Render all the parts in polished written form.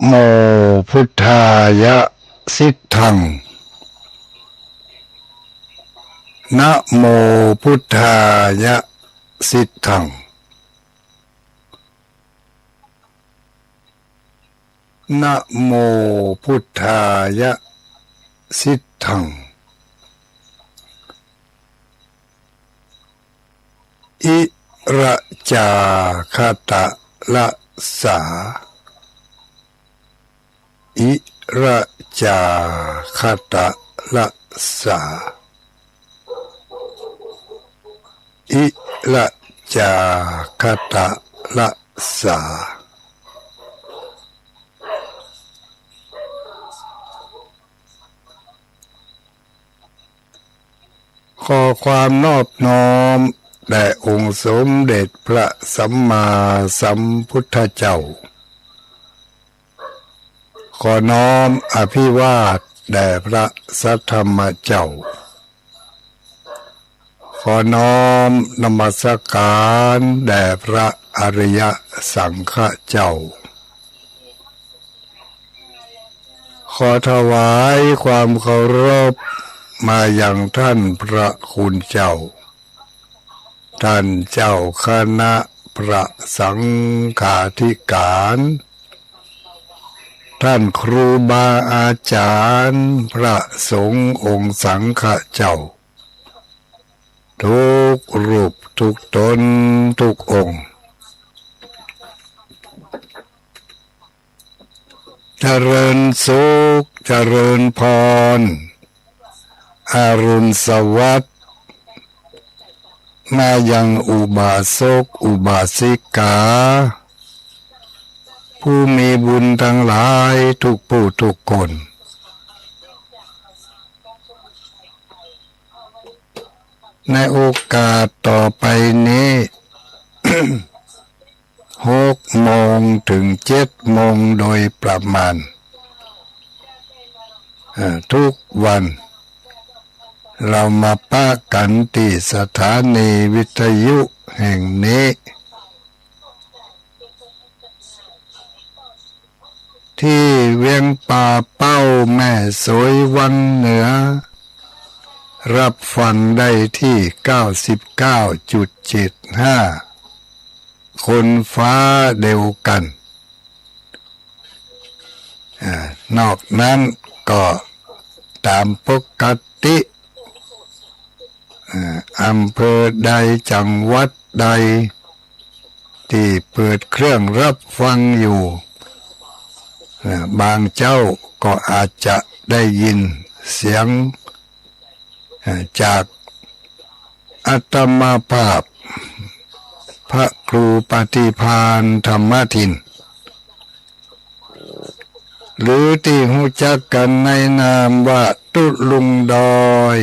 โมพุทธายะสิทธังนะโมพุทธายะสิทธังนะโมพุทธายะสิทธังอิระจาคตะละสาอิระจาคตะละสาอิระจาคตะละสาขอความนอบน้อมแด่องค์สมเด็จพระสัมมาสัมพุทธเจ้าขอน้อมอภิวาทแด่พระสัทธรรมเจ้าขอน้อมนมัสการแด่พระอริยสังฆเจ้าขอถวายความเคารพมาอย่างท่านพระคุณเจ้าท่านเจ้าคณะพระสังฆาธิการท่านครูบาอาจารย์พระสงฆ์องค์สังฆเจ้าทุกรูปทุกตนทุกองค์เจริญสุขเจริญพรอรุณสวัสดิ์มายังอุบาสกอุบาสิกาผู้มีบุญทั้งหลายทุกผู้ทุกคนในโอกาสต่อไปนี้ 6 โมงถึง 7 โมงโดยประมาณทุกวันเรามาปะกันที่สถานีวิทยุแห่งนี้ที่เวียงป่าเป้าแม่สวยวังเหนือรับฟังได้ที่ 99.75 คนฟ้าเดียวกันนอกนั้นก็ตามปกติอำเภอใดจังหวัดใดที่เปิดเครื่องรับฟังอยู่บางเจ้าก็อาจจะได้ยินเสียงจากอัตมาภาพพระครูปฏิภาณธรรมทินหรือที่รู้จักกันในนามว่าตุลุงดอย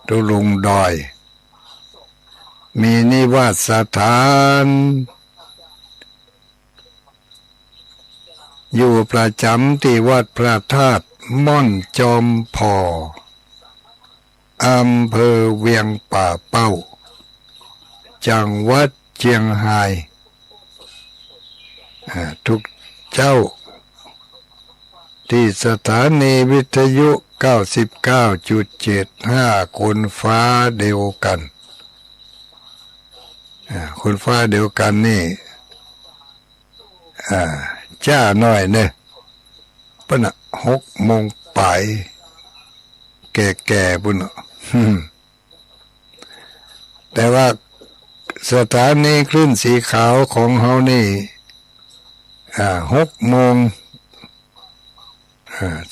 ตุลุงดอยมีนิวาสสถานอยู่ประจำที่วัดพระธาตุม่อนจอมพออำเภอเวียงป่าเป้าจังหวัดเชียงรายทุกเจ้าที่สถานีวิทยุ 99.75 คนฟ้าเดียวกันคนฟ้าเดียวกันนี่จ้าน้อยเนี่ยปะนะ6 โมงไปแก่ๆปุ่นแต่ว่าสถานีคลื่นสีขาวของเฮานี่6 โมง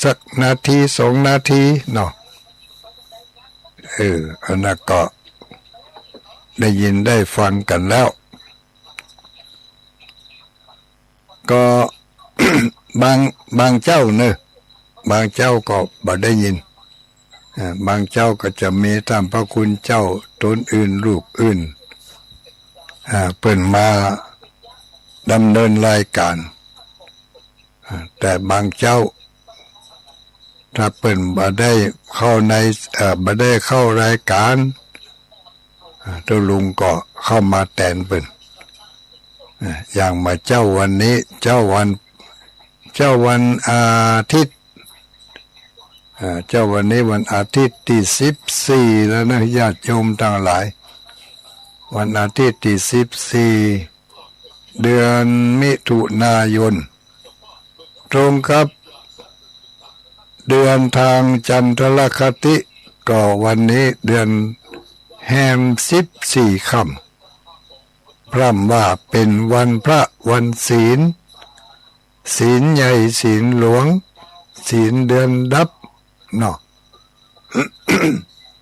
สักนาที2 นาทีเนาะอันนั้นก็ได้ยินได้ฟังกันแล้วก็ บางเจ้าเนอะบางเจ้าก็บ่ได้ยินบางเจ้าก็จะมีท่านพระคุณเจ้าตนอื่นลูกอื่นเปิ่นมาดำเนินรายการแต่บางเจ้าถ้าเปิ่นบ่ได้เข้าในบ่ได้เข้ารายการตัวลุงก็เข้ามาแทนเปิ่น อย่างมาเจ้าวันนี้เจ้าวันอาทิตย์เจ้าวันนี้วันอาทิตย์ที่14แล้วนะญาติโยมทั้งหลายวันอาทิตย์ที่14เดือนมิถุนายนตรงกับเดือนทางจันทรคติก็วันนี้เดือนแฮม14ค่ำพร่ำว่าเป็นวันพระวันศีลใหญ่ศีลหลวงศีลเดือนดับเนาะ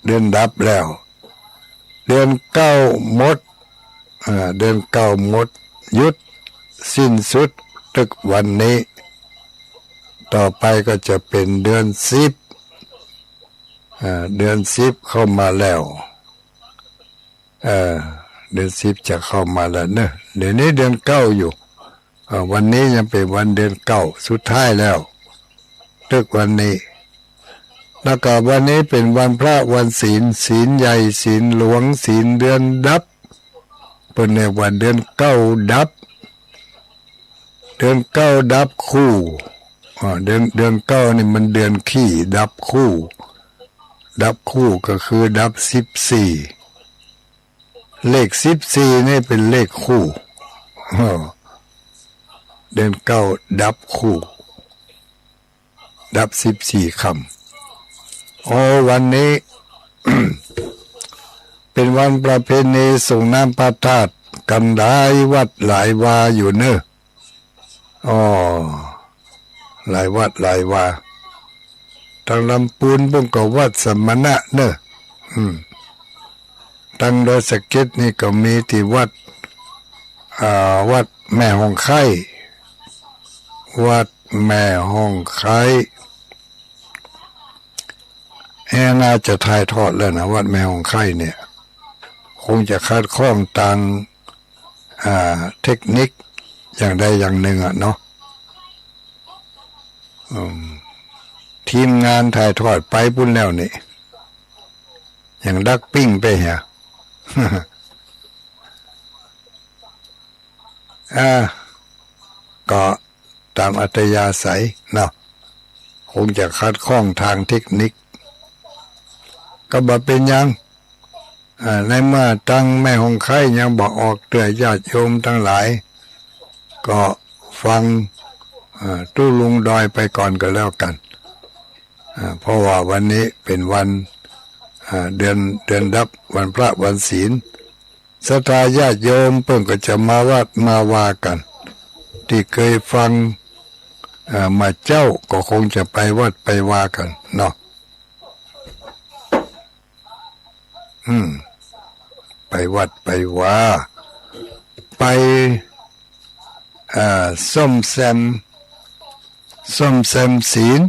เดือนดับแล้วเดือนเก้าหมดเดือนเก้าหมดยุดสิ้นสุดตึกวันนี้ต่อไปก็จะเป็นเดือน10เดือน10เข้ามาแล้วเดือน10จะเข้ามาแล้วเนอะเดี๋ยวนี้เดือนเก้าอยู่วันนี้ยังเป็นวันเดือนเก้าสุดท้ายแล้วตึกวันนี้แล้วก็วันนี้เป็นวันพระวันศีลใหญ่ศีลหลวงศีลเดือนดับเป็นในวันเดือนเก้าดับเดือนเก้าดับคู่เดือนเก้านี่มันเดือนขี้ดับคู่ก็คือดับ14เลข14นี่เป็นเลขคู่เดือนเก้าดับคู่ดับ14ค่ำวันนี้ เป็นวันประเพณีส่งน้ำพระธาตุกันหลายวัดหลายวาอยู่เนอะหลายวัดหลายวาทางลำพูนพุ่งก็วัดสมณะเนอะทางดอยสะเก็ดนี่ก็มีที่วัดแม่ห้องไข่วัดแม่ห้องไข่น่าจะถ่ายทอดแล้วนะวัดแม่ห้องไข่เนี่ยคงจะคาดข้องทางเทคนิคอย่างใดอย่างหนึ่งเนาะทีมงานถ่ายทอดไปพุ่นแล้วนี่อย่างดักปิ้งไปเหีย ก็ตามอัตยาศัยเนาะคงจะคัดข้องทางเทคนิคก็บ่เป็นยังในเมื่อตั้งแม่หงไข่ยังบอกออกเตือนญาติโยมทั้งหลายก็ฟังตู้ลุงดอยไปก่อนก็แล้วกันเพราะว่าวันนี้เป็นวันเดือนดับวันพระวันศีลศรัทธาญาติโยมเพิ่งก็จะมาวัดมาว่ากันที่เคยฟังมาเจ้าก็คงจะไปวัดไปว่ากันเนาะไปวัดไปว่าไปซ่อมแซมศีล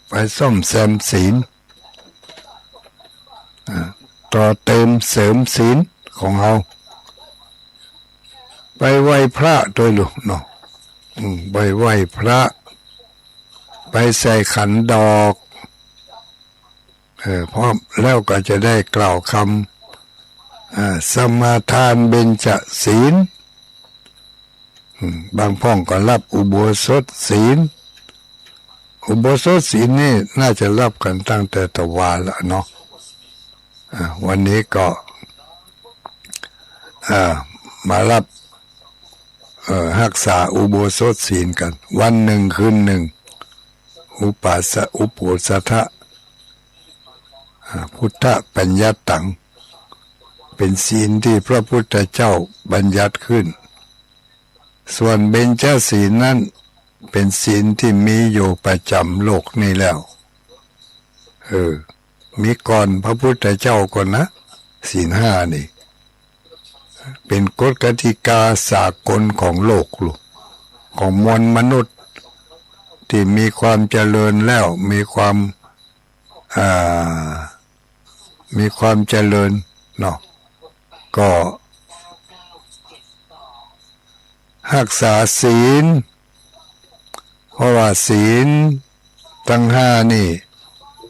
ไปซ่อมแซมศีลต่อเติมเสริมศีลของเราไปไหว้พระโดยลูกเนาะไปไหว้พระไปใส่ขันดอกพร้อมแล้วก็จะได้กล่าวคำสมาทานเบญจศีลบางพ่องก็รับอุโบสถศีลนี่น่าจะรับกันตั้งแต่ตะวันละเนาะวันนี้ก็มารับรักษาอุโบสถศีลกันวันหนึ่งคืนหนึ่งอุโปสถะพุทธปัญญาตังเป็นศีลที่พระพุทธเจ้าบัญญัติขึ้นส่วนเบญจศีลนั้นเป็นศีลที่มีอยู่ประจำโลกนี้แล้วมีก่อนพระพุทธเจ้าก่อนนะศีล5นี่เป็นกฎกติกาสากลของโลกของมวลมนุษย์ที่มีความเจริญแล้วมีความเจริญเนาะก็รักษาศีลเพราะว่าศีลทั้ง5นี่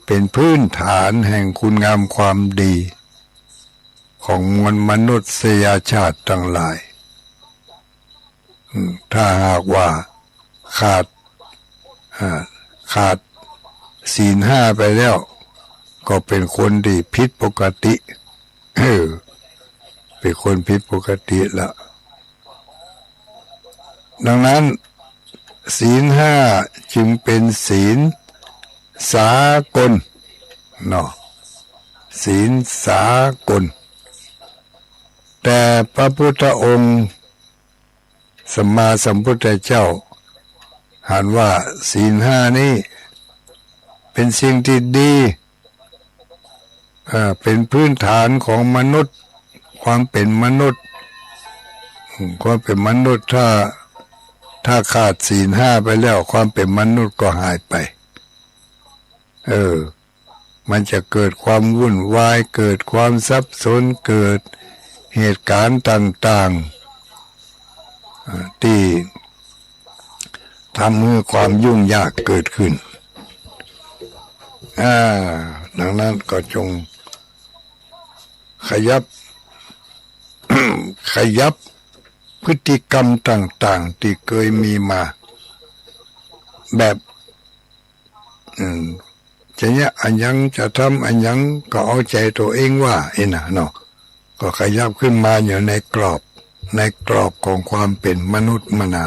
เป็นพื้นฐานแห่งคุณงามความดี ของมวลมนุษยชาติทั้งหลายถ้าหากว่าขาดขาดศีลห้าไปแล้วก็เป็นคนที่ผิดปกติเป็นคนผิดปกติละดังนั้นศีลห้าจึงเป็นศีลสากลเนาะศีลสากลแต่พระพุทธองค์สัมมาสัมพุทธเจ้าหันว่าศีลห้านี้เป็นสิ่งที่ดีเป็นพื้นฐานของมนุษย์ความเป็นมนุษย์ความเป็นมนุษย์ถ้าขาดศีลห้าไปแล้วความเป็นมนุษย์ก็หายไปมันจะเกิดความวุ่นวายเกิดความสับสนเกิดเหตุการณ์ต่างๆที่ทำให้ความยุ่งยากเกิดขึ้นดังนั้นก็จงขยับ ขยับพฤติกรรมต่างๆที่เคยมีมาแบบจะเนี่ยอันยังจะทำอันยังก็เอาใจตัวเองว่านะเนาะก็ขยับขึ้นมาอยู่ในกรอบของความเป็นมนุษย์มนา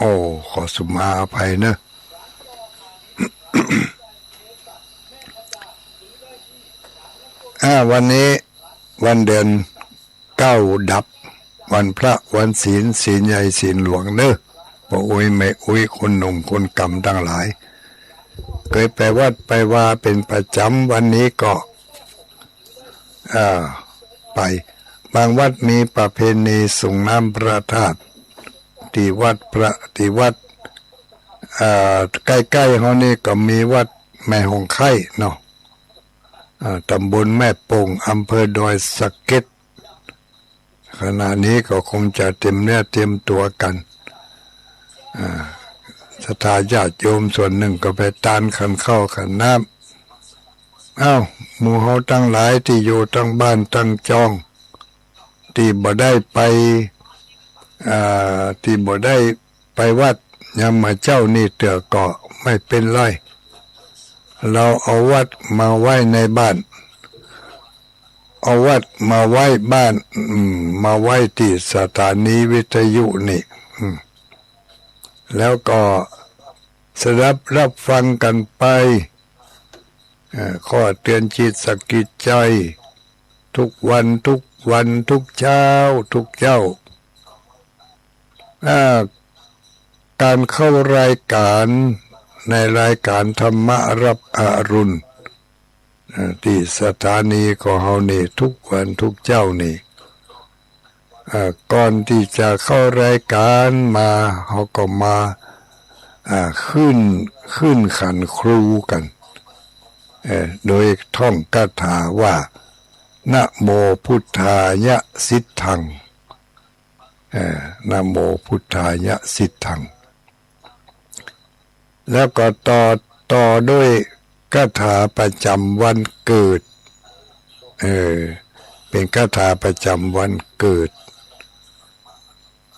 โอ้ขอสุมาอภัยนะ วันนี้วันเดือน9ดับวันพระวันศีลใหญ่ศีลหลวงเนอะบ่อุ้ยไม่อุ้ยคนหนุ่มคนกำทั้งหลายเคยไปวัดไปว่าเป็นประจำวันนี้ก็ไปบางวัดมีประเพณีส่งน้ำพระธาตุที่วัดใกล้ๆเขานี่ก็มีวัดแม่หงไข่เนาะตำบลแม่โป่งอำเภอดอยสะเก็ดขณะนี้ก็คงจะเตรียมเนื้อเตรียมตัวกันศรัทธาญาติโยมส่วนหนึ่งก็ไปตานขันข้าวขันน้ำหมู่เฮาตั้งหลายที่อยู่ตั้งบ้านตั้งจองที่บ่ได้ไปวัดยังมาเจ้านี่เตือก็ไม่เป็นไรเราเอาวัดมาไว้ในบ้านเอาวัดมาไว้บ้านมาไว้ที่สถานีวิทยุนี่แล้วก็สดับรับฟังกันไปข้อเตือนจิตสกิจใจทุกวันทุกเช้าทุกเจ้าการเข้ารายการในรายการธรรมะรับอรุณที่สถานีของเฮานี่ทุกวันทุกเจ้านี่ก่อนที่จะเข้ารายการมาเฮาก็มาขึ้นขันครูกันโดยท่องคาถาว่านะโมพุทธายะสิทธังนะโมพุทธายะสิทธังแล้วก็ต่อด้วยคาถาประจำวันเกิดเป็นคาถาประจำวันเกิด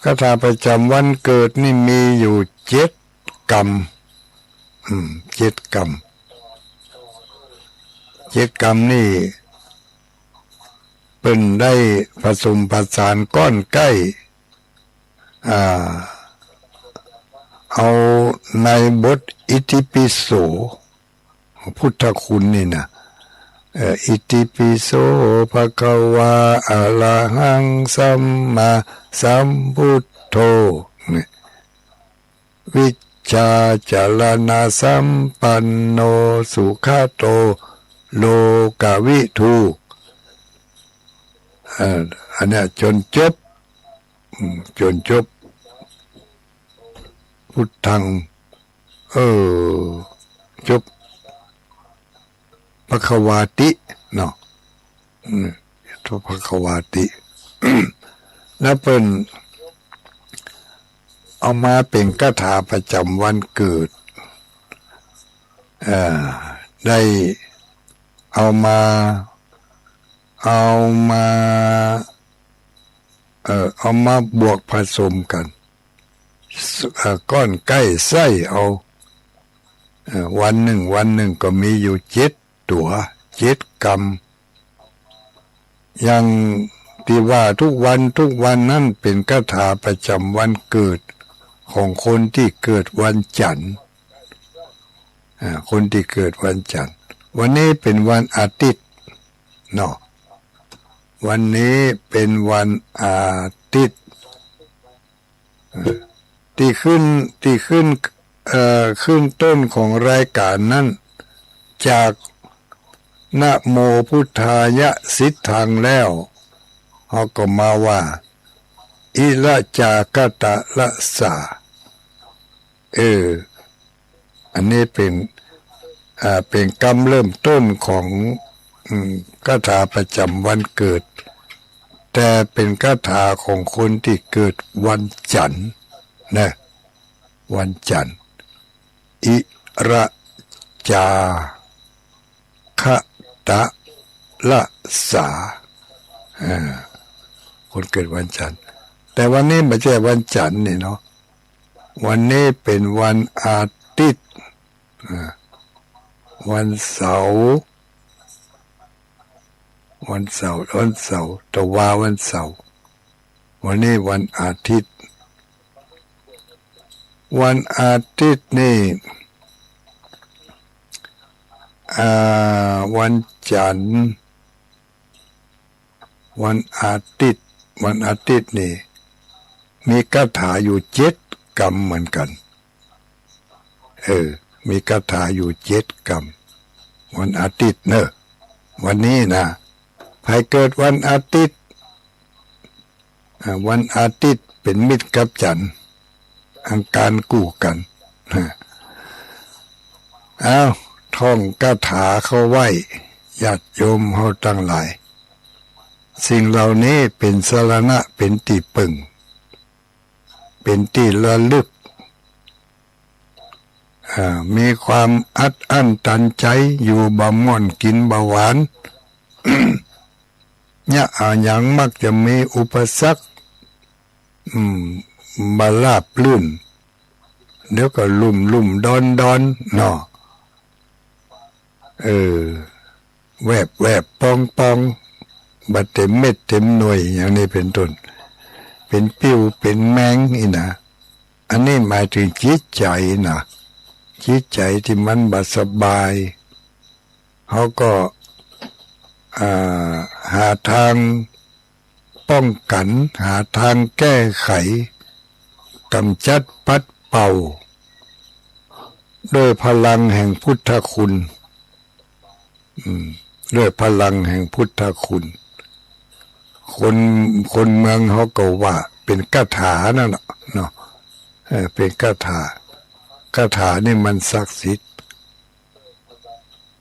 คาถาประจำวันเกิดนี่มีอยู่7 กรรม7 กรรม7 กรรมนี่เป็นได้ผสมผสานก้อนใกล้เอาในบทอิติปิโสพุทธคุณนี่นะอิติปิโสภะคะวะอะระหังสัมมาสัมพุทโธวิจ ชาจารณาสัมปันโนสุขาโตโลกวิทูอันเนี้ยจนจบจนจบพุทธังจบภควาติเนาะทุภควาติ แล้วเป็นเอามาเป็นคาถาประจำวันเกิดได้เอามาบวกผสมกันก้อนใกล้ไส้เอาวันหนึ่งก็มีอยู่7 ตัว7 กรรมอย่างที่ว่าทุกวันนั่นเป็นคาถาประจำวันเกิดของคนที่เกิดวันจันทร์คนที่เกิดวันจันทร์วันนี้เป็นวันอาทิตย์เนาะวันนี้เป็นวันอาทิตย์ที่ขึ้นต้นของรายการนั้นจากนะโมพุทธายะสิทธังแล้วเขาก็มาว่าอิละจากตะละสาอันนี้เป็นกรรมเริ่มต้นของคาถาประจำวันเกิดแต่เป็นคาถาของคนที่เกิดวันจันทร์นะวันจันทร์อิระจาคะตะละสาคนเกิดวันจันทร์แต่วันนี้ไม่ใช่วันจันทร์นี่เนาะวันนี้เป็นวันอาทิตย์วันเสาร์ตะว่าวันเสาร์วันนี้วันอาทิตย์วันอาทิตย์นี่วันจันทร์วันอาทิตย์นี่มีคาถาอยู่7 กรรมเหมือนกันมีคาถาอยู่7 กรรมวันอาทิตย์เนอะวันนี้นะใครเกิดวันอาทิตย์วันอาทิตย์เป็นมิตรกับจันทร์อังการกู้กันท่องคาถาเข้าไว้ญาติโยมเฮาทั้งหลายสิ่งเหล่านี้เป็นสรณะเป็นที่พึ่งเป็นที่ระลึกมีความอัดอั้นตันใจอยู่บะม่อนกินบะหวาน เนี่ยอย่างมักจะมีอุปสรรคบาลาบลื่นเดี๋ยวก็ลุ่มดอนเนาะแวบปองบัดเต็มเม็ดเต็มหน่วยอย่างนี้เป็นต้นเป็นปิ้วเป็นแมงนี่นะอันนี้หมายถึงจิตใจนะจิตใจที่มันบ่สบายเขาก็หาทางป้องกันหาทางแก้ไขกำจัดปัดเป่าด้วยพลังแห่งพุทธคุณด้วยพลังแห่งพุทธคุณคนเมืองเขาก็ว่าเป็นคาถานั่นเนาะเป็นคาถานี่มันศักดิ์สิทธิ์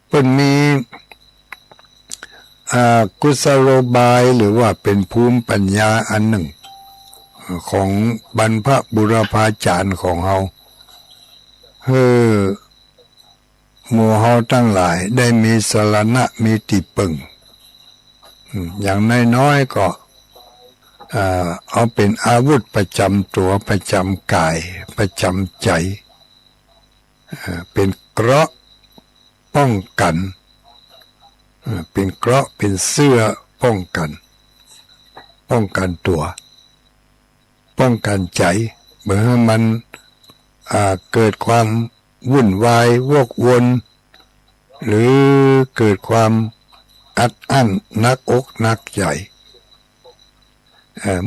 เป็นมีกุศโลบายหรือว่าเป็นภูมิปัญญาอันหนึ่งของบรรพบุรพาจารย์ของเราหมู่เฮาทั้งหลายได้มีสรณะมีที่พึ่งอย่างน้อยๆก็เอาเป็นอาวุธประจำตัวประจำกายประจำใจเป็นเกราะป้องกันเป็นเกราะเป็นเสื้อป้องกันตัวป้องกันใจเมื่อมันเกิดความวุ่นวายวกวนหรือเกิดความอัดอั้นนักอกนักใจ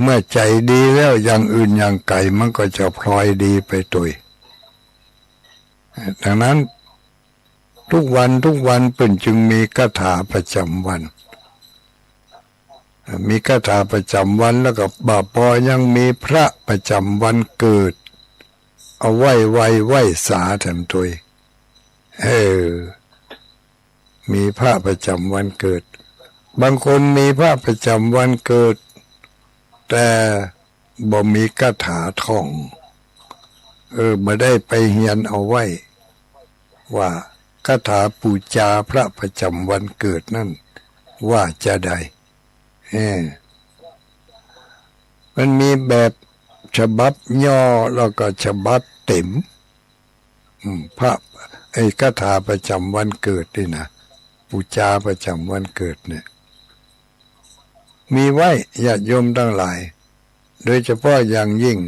เมื่อใจดีแล้วอย่างอื่นอย่างไกลมันก็จะพลอยดีไปตัว ดังนั้นทุกวันเป็นจึงมีคาถาประจำวันมีคาถาประจำวันแล้วก็บ่าปอยังมีพระประจำวันเกิดเอาไหว้สาแถมตัวมีพระประจำวันเกิดบางคนมีพระประจำวันเกิดแต่บ่มีคาถาท่องไม่ได้ไปเฮียนเอาไว้ว่าคาถาปูจาพระประจำวันเกิดนั่นว่าจะได้มันมีแบบฉบับย่อแล้วก็ฉบับเต็มพระคาถาประจำวันเกิดนี่นะปูจาประจำวันเกิดเนี่ยมีไว้ญาติโยมทั้งหลายโดยเฉพาะอย่างยิ่ง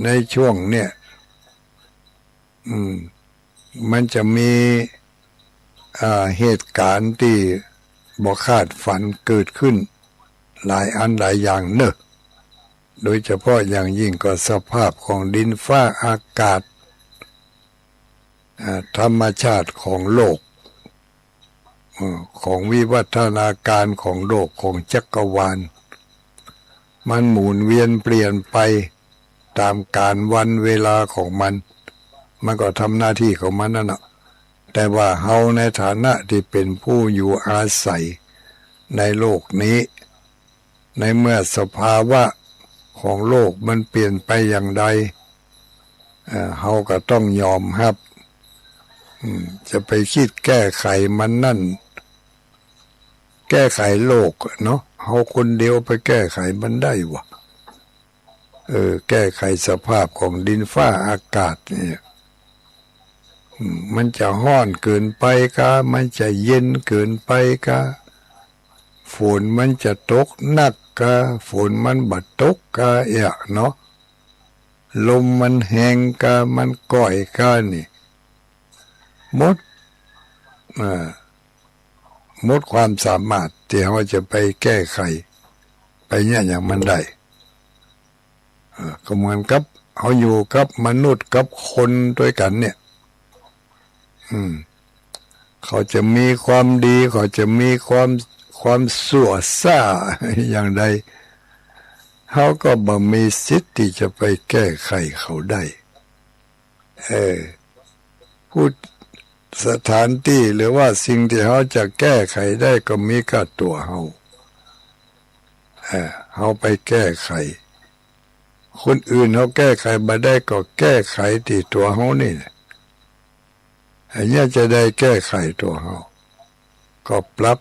ในช่วงเนี่ยมันจะมีเหตุการณ์ที่บ่คาดฝันเกิดขึ้นหลายอันหลายอย่างเนอะโดยเฉพาะอย่างยิ่งก็สภาพของดินฟ้าอากาศธรรมชาติของโลกของวิวัฒนาการของโลกของจักรวาลมันหมุนเวียนเปลี่ยนไปตามการวันเวลาของมันก็ทำหน้าที่ของมันนั่นแหละแต่ว่าเฮาในฐานะที่เป็นผู้อยู่อาศัยในโลกนี้ในเมื่อสภาวะของโลกมันเปลี่ยนไปอย่างใดเฮาก็ต้องยอมรับจะไปคิดแก้ไขมันนั่นแก้ไขโลกเนาะเฮาคนเดียวไปแก้ไขมันได้วะแก้ไขสภาพของดินฟ้าอากาศเนี่ยมันจะร้อนเกินไปกะมันจะเย็นเกินไปกะฝนมันจะตกหนักกะฝนมันบัดตกกะเนาะลมมันแห้งกะมันก่อยกะนี่หมดความสามารถที่เราจะไปแก้ไขไปเนี่ยอย่างมันได้ก็เหมือนกับเขาอยู่กับมนุษย์กับคนด้วยกันเนี่ยเขาจะมีความดีเขาจะมีความสั่วซ่าอย่างใดเขาก็บ่มีสิทธิ์ที่จะไปแก้ไขเขาได้พูดสถานที่หรือว่าสิ่งที่เขาจะแก้ไขได้ก็มีกับตัวเขาไปแก้ไขคนอื่นเขาแก้ไขบ่ได้ก็แก้ไขที่ตัวเขานี่อันนี้จะได้แก้ไขตัวเขาก็ปรับ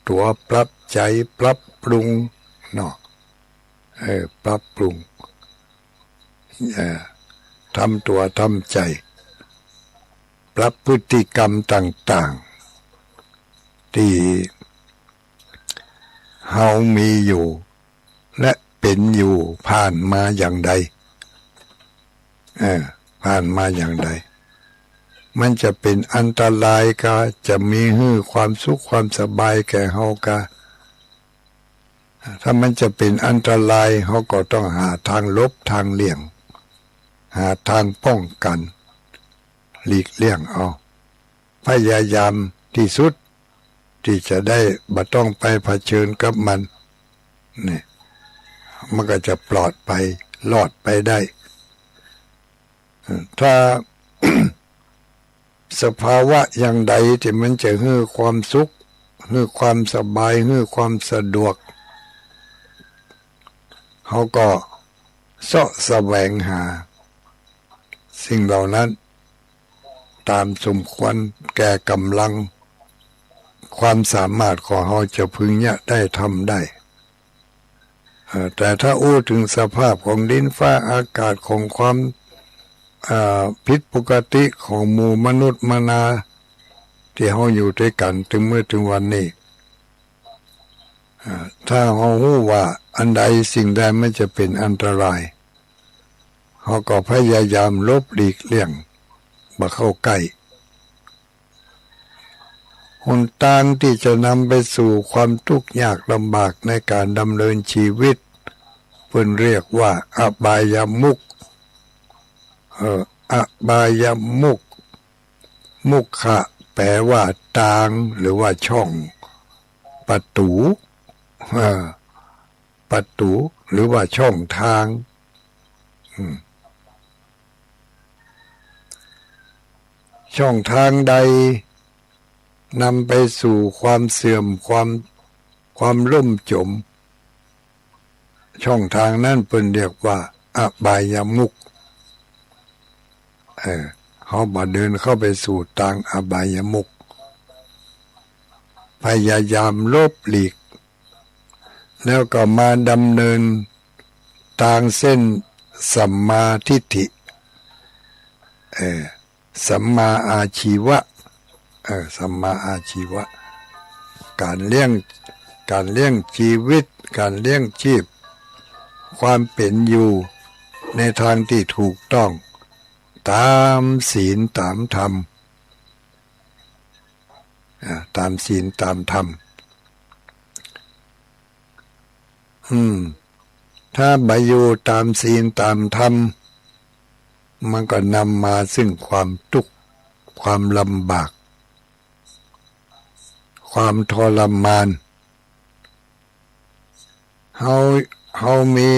ตัวปรับใจปรับปรุงเนาะปรับปรุงทำตัวทำใจปรับพฤติกรรมต่างๆที่เฮามีอยู่และเป็นอยู่ผ่านมาอย่างใดผ่านมาอย่างใดมันจะเป็นอันตรายก็จะมีความสุขความสบายแก่เฮากะถ้ามันจะเป็นอันตรายเฮาก็ต้องหาทางลบทางเลี่ยงหาทางป้องกันหลีกเลี่ยงเอาพยายามที่สุดที่จะได้บ่ต้องไปเผชิญกับมันนี่มันก็จะปลอดไปรอดไปได้ถ้า สภาวะอย่างใดที่มันจะให้ความสุขให้ความสบายให้ความสะดวกเขาก็เสาะแสวงหาสิ่งเหล่านั้นตามสมควรแก่กำลังความสามารถของเขาจะพึงได้ทำได้แต่ถ้าอู้ถึงสภาพของดินฟ้าอากาศของความผิดปกติของหมู่มนุษย์มนาที่เขาอยู่ด้วยกันถึงเมื่อถึงวันนี้ถ้าเขารู้ว่าอันใดสิ่งใดไม่จะเป็นอันตรายเขาก็พยายามลบหลีกเลี่ยงบ่เข้าใกล้หนทางที่จะนำไปสู่ความทุกข์ยากลำบากในการดำเนินชีวิตเพิ่นเรียกว่าอบายมุข อบายมุขมุขะแปลว่าทางหรือว่าช่องประตูประตูหรือว่าช่องทางช่องทางใดนำไปสู่ความเสื่อมความล่มจมช่องทางนั้นเป็นเรียกว่าอบายมุขเขามาเดินเข้าไปสู่ทางอบายมุขพยายามลบหลีกแล้วก็มาดำเนินทางเส้นสัมมาทิฏฐิสัมมาอาชีวะสัมมาอาชีวะการเลี้ยงชีวิตการเลี้ยงชีพความเป็นอยู่ในทางที่ถูกต้องตามศีลตามธรรมตามศีลตามธรรมถ้าไปอยู่ตามศีลตามธรรมมันก็นำมาซึ่งความทุกข์ความลำบากความทรมานเฮามี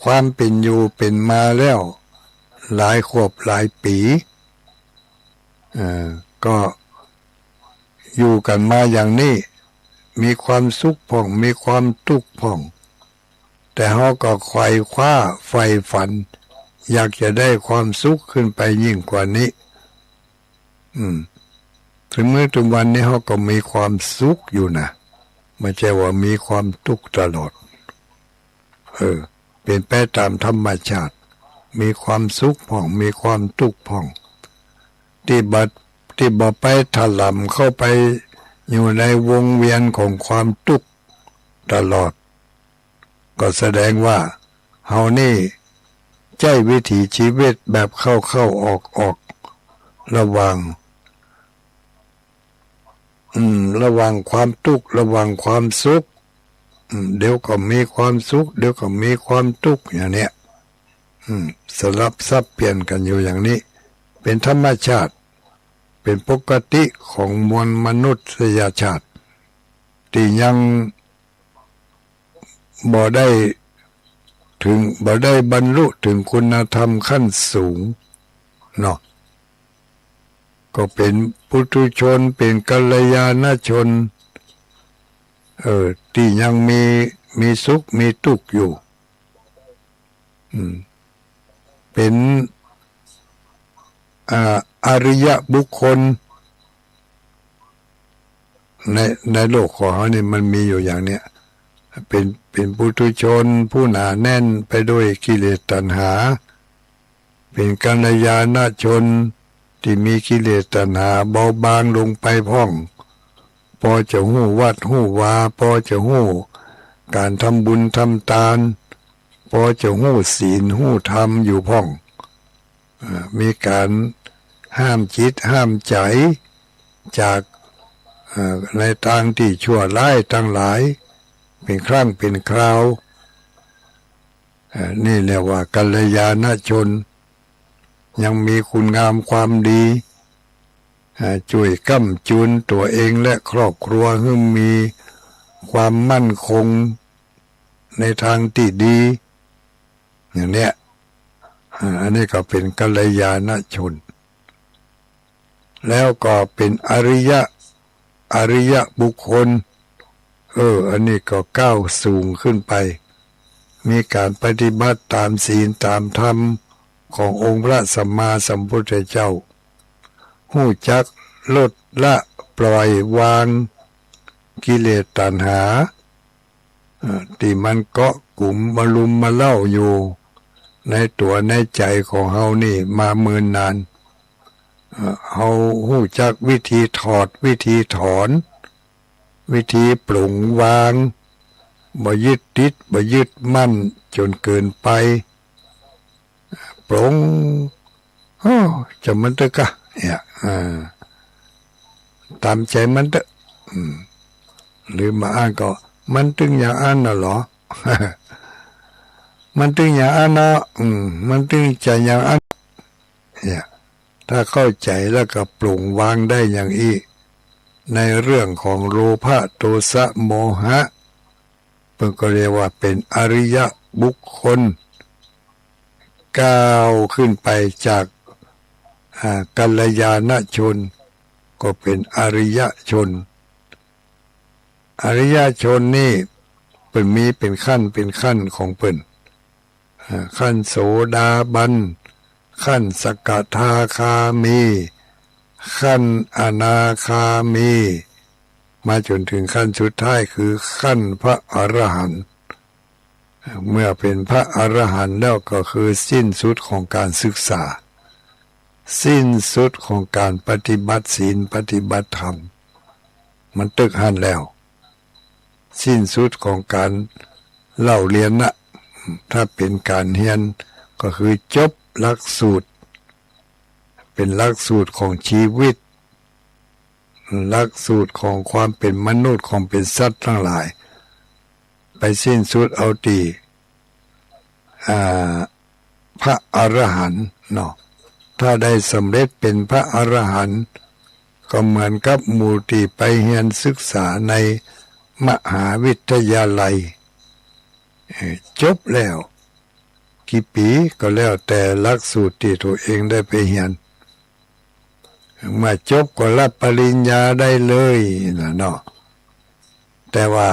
ความเป็นอยู่เป็นมาแล้วหลายขวบหลายปีก็อยู่กันมาอย่างนี้มีความสุขผ่องมีความทุกข์ผ่องแต่เฮาก็ไขว่คว้าใฝ่ฝันอยากจะได้ความสุขขึ้นไปยิ่งกว่านี้ถึงเมื่อถึงวันนี้เฮาก็มีความสุขอยู่นะไม่ใช่ว่ามีความทุกข์ตลอดเป็นไปตามธรรมชาติมีความสุขผ่องมีความทุกข์ผ่องที่บ่ไปถลำเข้าไปอยู่ในวงเวียนของความทุกข์ตลอดก็แสดงว่าเฮานี่ใช้วิถีชีวิตแบบเข้าออกระวังความทุกข์ระวังความสุขเดี๋ยวก็มีความสุขเดี๋ยวก็มีความทุกข์อย่างเนี้ยสลับซับเปลี่ยนกันอยู่อย่างนี้เป็นธรรมชาติเป็นปกติของมวลมนุษยชาติที่ยังบ่ได้บรรลุถึงคุณธรรมขั้นสูงเนาะก็เป็นปุถุชนเป็นกัลยาณชนที่ยังมีสุขมีทุกข์อยู่เป็นอริยบุคคลในโลกของเขานี่มันมีอยู่อย่างเนี้ยเป็นปุถุชนผู้หนาแน่นไปด้วยกิเลสตัณหาเป็นกัลยาณชนที่มีกิเลสตัณหาเบาบางลงไปพ่องพอจะหู้วัดหู้วาพอจะหู้การทำบุญทำทานพอจะหู้ศีลหู้ธรรมอยู่พ่องมีการห้ามจิตห้ามใจจากในทางที่ชั่วร้ายทั้งหลายเป็นครั้งเป็นคราวนี่เรียกว่ากัลยาณชนยังมีคุณงามความดีช่วยค้ำจุนตัวเองและครอบครัวให้มีความมั่นคงในทางที่ดีอย่างเนี้ยอันนี้ก็เป็นกัลยาณชนแล้วก็เป็นอริยบุคคลอันนี้ก็ก้าวสูงขึ้นไปมีการปฏิบัติตามศีลตามธรรมขององค์พระสัมมาสัมพุทธเจ้าหู้จักลดละปล่อยวางกิเลสตัณหาที่มันเกาะกลุ่มมาลุมมาเล่าอยู่ในตัวในใจของเฮานี่มาเมินนานเฮาหู้จักวิธีถอดวิธีถอนวิธีปลงวางบ่ยึดติดบ่ยึดมั่นจนเกินไปปลงจะมันเถอะกะเนี่ยตามใจมันเถอะหรือมาอ่านก็มันตึงอย่างอ่านน่ะเหรอ มันตึงอย่างอ่านนะมันตึงใจอย่างอ่าน เนี่ยถ้าเข้าใจแล้วก็ปรุงวางได้อย่างอีในเรื่องของโลภะโทสะโมหะเพิ่นก็เรียกว่าเป็นอริยบุคคลก้าวขึ้นไปจากกัลยาณชนก็เป็นอริยชนอริยชนนี่เพิ่นมีเป็นขั้นของเพิ่นขั้นโสดาบันขั้นสกทาคามีขั้นอนาคามีมาจนถึงขั้นสุดท้ายคือขั้นพระอรหันต์เมื่อเป็นพระอรหันต์แล้วก็คือสิ้นสุดของการศึกษาสิ้นสุดของการปฏิบัติศีลปฏิบัติธรรมมันตึกหันแล้วสิ้นสุดของการเล่าเรียนนะถ้าเป็นการเรียนก็คือจบหลักสูตรเป็นหลักสูตรของชีวิตหลักสูตรของความเป็นมนุษย์ของเป็นสัตว์ทั้งหลายไปสิ้นสุดเอาตีพระอรหันต์เนาะถ้าได้สำเร็จเป็นพระอรหันต์ก็เหมือนกับหมู่ที่ไปเรียนศึกษาในมหาวิทยาลัยจบแล้วกี่ปีก็แล้วแต่หลักสูตรที่ตัวเองได้ไปเรียนเมื่อจบก็รับปริญญาได้เลยนะเนาะแต่ว่า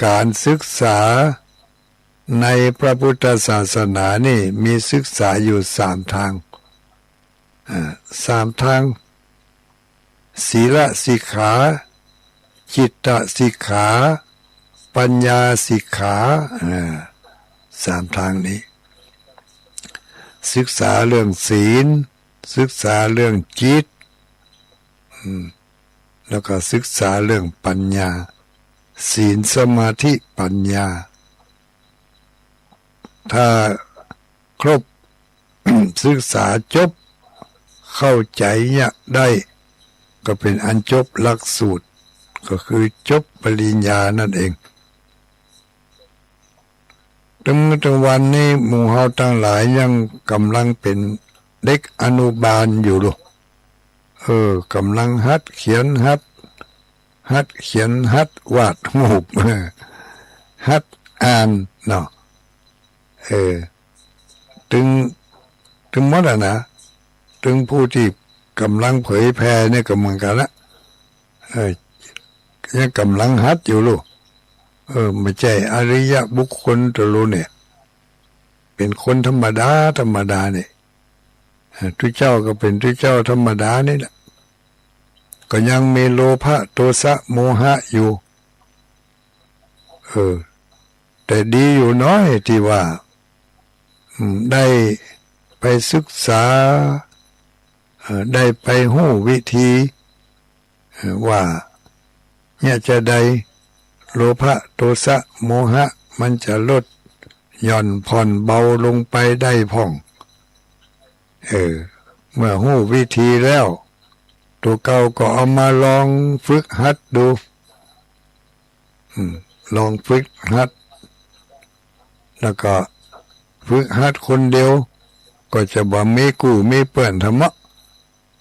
การศึกษาในพระพุทธศาสนานี่มีศึกษาอยู่3 ทาง3 ทางศีลสิกขาจิตตสิกขาปัญญาสิกขา3 ทางนี้ศึกษาเรื่องศีลศึกษาเรื่องจิตแล้วก็ศึกษาเรื่องปัญญาศีลสมาธิปัญญาถ้าครบ ศึกษาจบเข้าใจเนี่ยได้ก็เป็นอันจบหลักสูตรก็คือจบปริญญานั่นเองถึงวันนี้หมู่เฮาทั้งหลายยังกำลังเป็นเด็กอนุบาลอยู่ลูกกำลังหัดเขียนหัดเขียนหัดวาดรูปหัดอ่านเนาะถึงหมดอ่ะนะถึงผู้ที่กำลังเผยแผ่เนี่ยก็เหมือนกันละยังกำลังหัดอยู่ลูกไม่ใช่อริยบุคคลตัวรู้เนี่ยเป็นคนธรรมดาเนี่ยทุกเจ้าก็เป็นทุกเจ้าธรรมดานี่แหละก็ยังมีโลภะโทสะโมหะอยู่แต่ดีอยู่น้อยที่ว่าได้ไปศึกษาได้ไปหู้วิธีว่าเนี่ยจะได้โลภะโทสะโมหะมันจะลดหย่อนผ่อนเบาลงไปได้พ่องเมื่อหู้วิธีแล้วตัวเก่าก็เอามาลองฝึกหัดดูลองฝึกหัดแล้วก็ฝึกหัดคนเดียวก็จะบ่มีกู้มีเปื้อนธรรมะ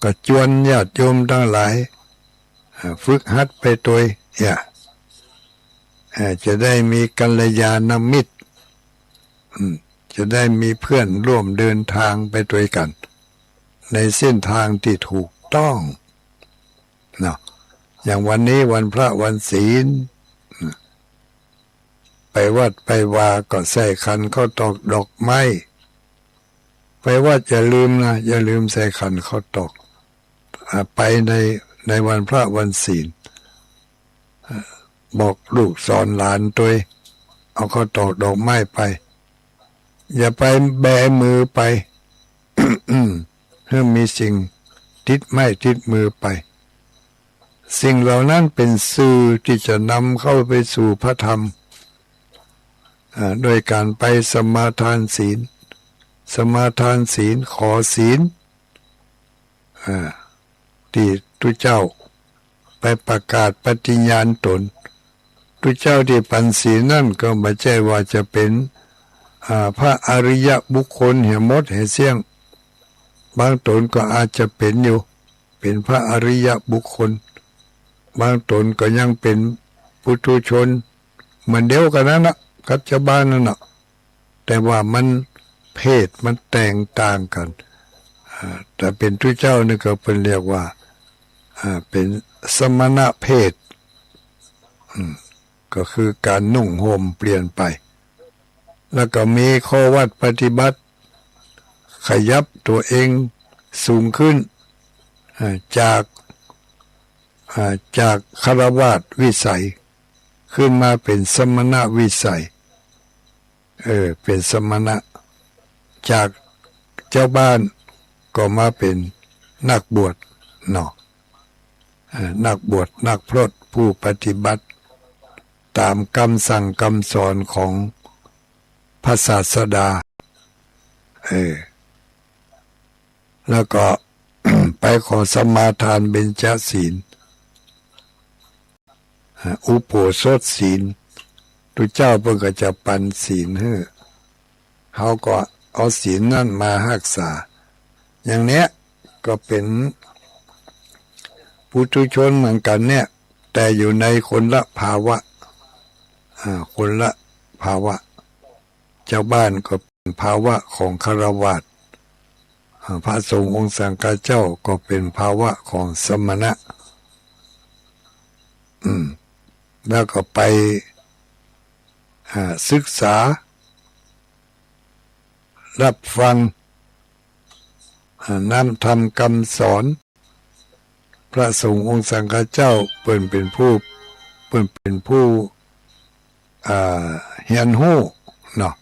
ก็ชวนญาติโยมทั้งหลายฝึกหัดไปตัวจะได้มีกัลยาณมิตรจะได้มีเพื่อนร่วมเดินทางไปด้วยกันในเส้นทางที่ถูกต้องเนาะอย่างวันนี้วันพระวันศีลไปวัดไปวาก็ใส่ขันข้าวตอกดอกไม้ไปวัดอย่าลืมนะอย่าลืมใส่ขันข้าวตอกไปในวันพระวันศีลบอกลูกสอนหลานตัวเอาข้าวตอกดอกไม้ไปอย่าไปแบมือไป ให้มีสิ่งติดไม้ติดมือไปสิ่งเหล่านั้นเป็นสื่อที่จะนำเข้าไปสู่พระธรรมโดยการไปสมาทานศีลขอศีลที่ทุกเจ้าไปประกาศปฏิญาณตนทุกเจ้าที่ปันศีลนั่นก็ไม่ใช่ว่าจะเป็นพระอริยบุคคลเหี่ยมดเหี่ยเสี่ยง บางตนก็อาจจะเป็นอยู่เป็นพระอริยบุคคลบางตนก็ยังเป็นปุถุชนเหมือนเดียวกันนั่นนะกับชาวบ้านนั่นนะแต่ว่ามันเพศมันแตกต่างกันแต่เป็นทุเจ้านี่ก็เป็นเรียกว่าเป็นสมณะเพศก็คือการนุ่งห่มเปลี่ยนไปแล้วก็มีข้อวัดปฏิบัติขยับตัวเองสูงขึ้นจากคฤหัสถ์วิสัยขึ้นมาเป็นสมณะวิสัยเป็นสมณะจากเจ้าบ้านก็มาเป็นนักบวชเนาะนักบวชนักพรตผู้ปฏิบัติตามคำสั่งคำสอนของพระศาสดาแล้วก็ ไปขอสมาทานเบญจศีลอุโบสถศีลทุกเจ้าเพิ่งก็จะปันศีลให้เขาก็เอาศีลนั่นมารักษาอย่างเนี้ยก็เป็นปุถุชนเหมือนกันเนี่ยแต่อยู่ในคนละภาวะคนละภาวะเจ้าบ้านก็เป็นภาวะของฆราวาสพระสงฆ์องค์สังฆเจ้าก็เป็นภาวะของสมณะแล้วก็ไปศึกษารับฟังนำธรรมคำสอนพระสงฆ์องค์สังฆเจ้าเป็นผู้เฮียนหู้เนาะ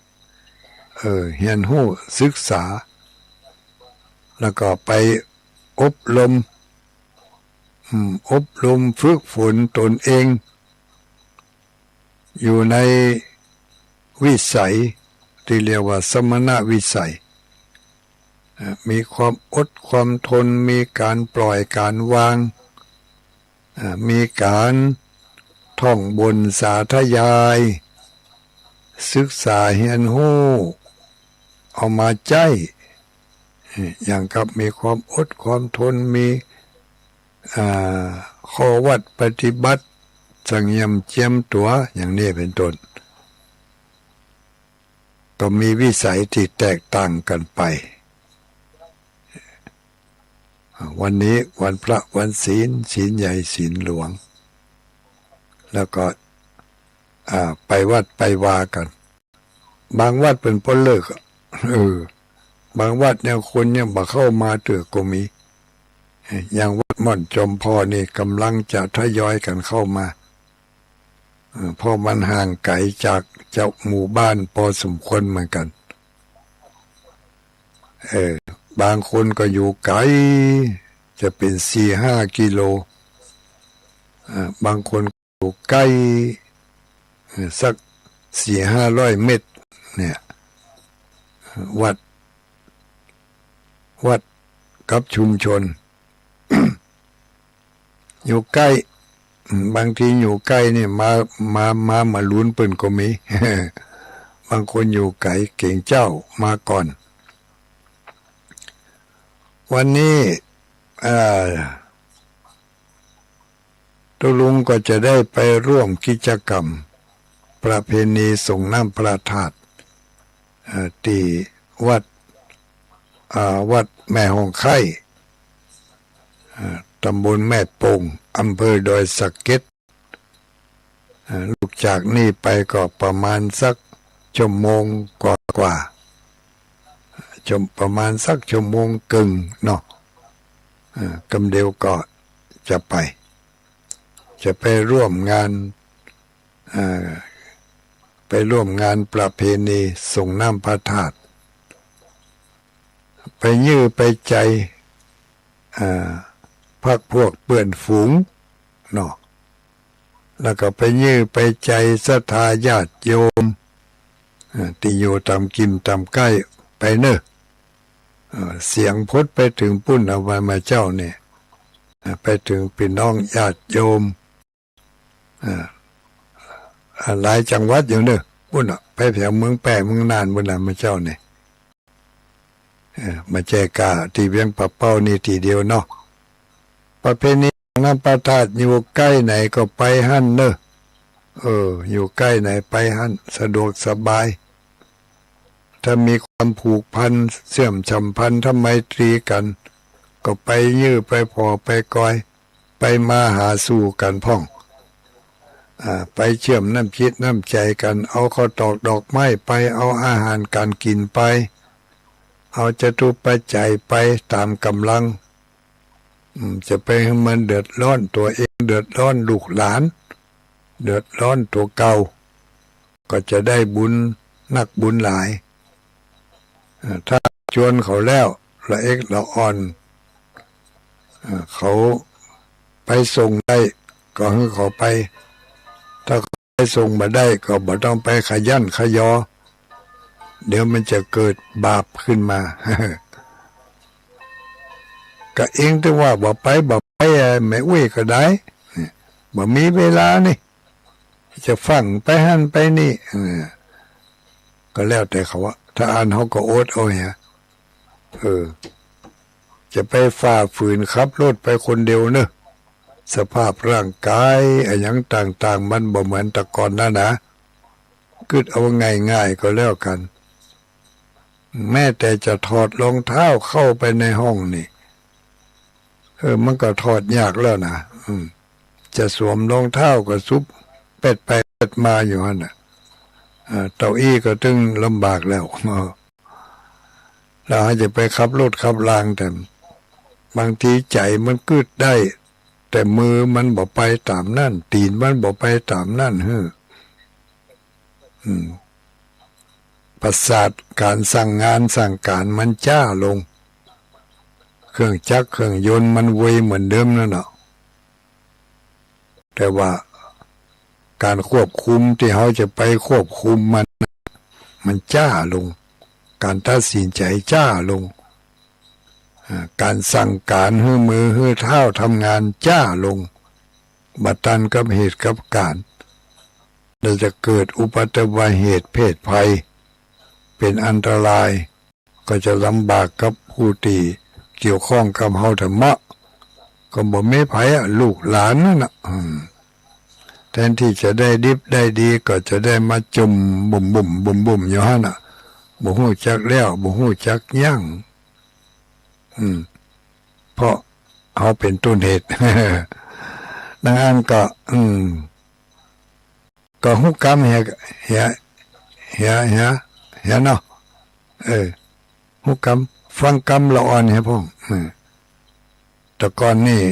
เฮียนหู้ศึกษาแล้วก็ไปอบรมฝึกฝนตนเองอยู่ในวิสัยที่เรียกว่าสมณวิสัยมีความอดความทนมีการปล่อยการวางมีการท่องบนสาธยายศึกษาเฮียนหู้เอามาใจอย่างกับมีความอดความทนมีข้อวัดปฏิบัติสังยมเจียมตัวอย่างนี้เป็นต้นก็มีวิสัยที่แตกต่างกันไปวันนี้วันพระวันศีลใหญ่ศีลหลวงแล้วก็ไปวัดไปวากันบางวัดเป็นพลเลิกบางวัดเนี่ยคนเนี่ยมาเข้ามาเตือก็มีอย่างวัดม่อนจอมพอนี่กำลังจะทยอยกันเข้ามาเพราะมันห่างไกลจากเจ้าหมู่บ้านพอสมควรเหมือนกันบางคนก็อยู่ไกลจะเป็น4-5 กิโลบางคนอยู่ใกล้สัก400-500 เมตรเนี่ยวัดกับชุมชน อยู่ใกล้บางทีอยู่ใกล้นี่มาลุ้นเปิ่นก็มี บางคนอยู่ไกลเก่งเจ้ามาก่อนวันนี้ตุลุงก็จะได้ไปร่วมกิจกรรมประเพณีส่งน้ำพระธาตุที่วัดแม่หงไข่ตำบลแม่ปงอำเภอดอยสะเก็ดลูกจากนี่ไปก็ประมาณสักชั่วโมงกว่าประมาณสักชั่วโมงกึ่งเนาะกำเดียวก็จะไปร่วมงานประเพณีส่งน้ำพระธาตุไปยื้อไปใจพักพวกเปื่อนฝูงเนาะแล้วก็ไปยื้อไปใจศรัทธาญาติโยมที่อยู่ตามกิมตามใกล้ไปเนอะเสียงพดไปถึงปุ้นอวัยมาเจ้าเนี่ยไปถึงพี่น้องญาติโยมหลายจังหวัดอยู่เนอะปุ้นไปแถวเมืองแปะเมืองนานบนนั้นมาเจ้าเนี่ย มาแจกาที่เวียงปะเป้านี่ทีเดียวเนาะประเพณีน้ำประทาดอยู่ใกล้ไหนก็ไปหั่นเนอะอยู่ใกล้ไหนไปหั่นสะดวกสบายถ้ามีความผูกพันเสื่อมสัมพันธ์ทำไมตรีกันก็ไปยื้อไปพอไปกอยไปมาหาสู่กันพ่องไปเชื่อมน้ำคิดน้ำใจกันเอาข้าวตอกดอกไม้ไปเอาอาหารการกินไปเอาจตุปัจจัยไปตามกำลังจะไปให้มันเดือดร้อนตัวเองเดือดร้อนลูกหลานเดือดร้อนตัวเก่าก็จะได้บุญนักบุญหลายถ้าชวนเขาแล้วละเอกละอ่อนเขาไปส่งได้ก็ให้เขาไปถ้าเขาไปส่งมาได้ก็บ่ต้องไปขยันขยอเดี๋ยวมันจะเกิดบาปขึ้นมา ก็เองแต่ว่าบ่ไปไม่อุ้ยก็ได้บ่มีเวลานี่จะฟังไปหั่นไปนี่ก็แล้วแต่เขาว่าถ้าอ่านเขาก็โอ๊ตเอาเนี่ยจะไปฝ่าฝืนขับรถไปคนเดียวเนอะสภาพร่างกายอย่างต่างๆมันบ่เหมือนแต่ก่อนนะกึดเอาง่ายๆก็แล้วกันแม้แต่จะถอดรองเท้าเข้าไปในห้องนี่มันก็ถอดยากแล้วนะจะสวมรองเท้าก็ซุบเป็ดไปเป็ดมาอยู่นั่นน่ะเต้าอี้ก็ตึงลำบากแล้วเราจะไปขับรถขับรางแต่บางทีใจมันกึดได้แต่มือมันบ่ไปตามนั่นตีนมันบ่ไปตามนั่นประสาทการสั่งงานสั่งการมันจ้าลงเครื่องจักรเครื่องยนต์มันเวยเหมือนเดิมนั่นแหละแต่ว่าการควบคุมที่เขาจะไปควบคุมมันจ้าลงการตัดสินใจจ้าลงการสั่งการให้มือให้เท้าทำงานจ้าลงบัดตันกับเหตุกับการเราจะเกิดอุบัติเหตุเพศภัยเป็นอันตรายก็จะลำบากกับผู้ที่เกี่ยวข้องกับเฮาธรรมะก็บ่มีไผลูกหลานนั่นน่ะแทนที่จะได้ดิบได้ดีก็จะได้มาจมบุ่มอยู่หั่นน่ะบ่ฮู้จักแล้วบ่ฮู้จักยั้งเพราะเขาเป็นต้นเหตุดังนั้นก็ฮุกกรรมเหียเนาะฮุกกรรมฟังกรรมละอ่อนให้พ่องแต่ก่อนนี่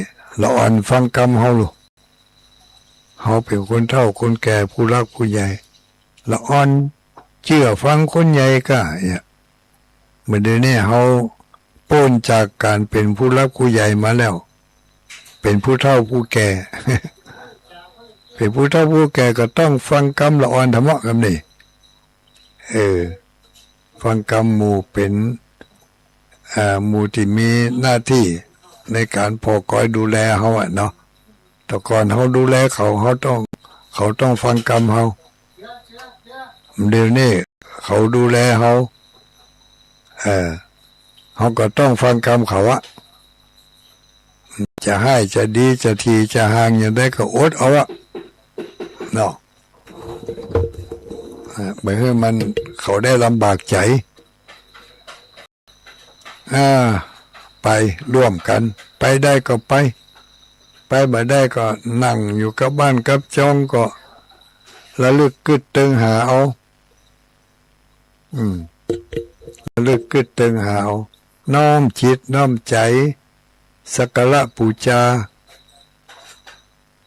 ละอ่อนฟังกรรมเฮาลูกเฮาเป็นคนเฒ่าคนแก่ผู้รักผู้ใหญ่ละอ่อนเชื่อฟังคนใหญ่ก็เนี่ยเมื่อเดี๋ยวนี้เฮาพ้นจากการเป็นผู้รักผู้ใหญ่มาแล้วเป็นผู้เฒ่าผู้แก่ เป็นผู้เฒ่าผู้แก่ก็ต้องฟังกรรมละอ่อนธรรมะกันนี่ฟังกรรมหมู่เป็นหมู่ที่มีหน้าที่ในการพอคอยดูแลเฮาเนาะแต่ก่อนเฮาดูแลเขาต้องฟังกรรมเฮาเดี๋ยวนี้เขาดูแลเฮาเขาก็ต้องฟังคำเขาจะให้จะดีจะทีจะห่างอย่างได้ก็อดเอาเนาะไปให้มันเขาได้ลำบากใจไปร่วมกันไปได้ก็ไปบ่ได้ก็นั่งอยู่กับบ้านกับจองก็ระลึกกึดตึงหาเอาระลึกกึดตึงหาเอาน้อมจิตน้อมใจสักการะบูชา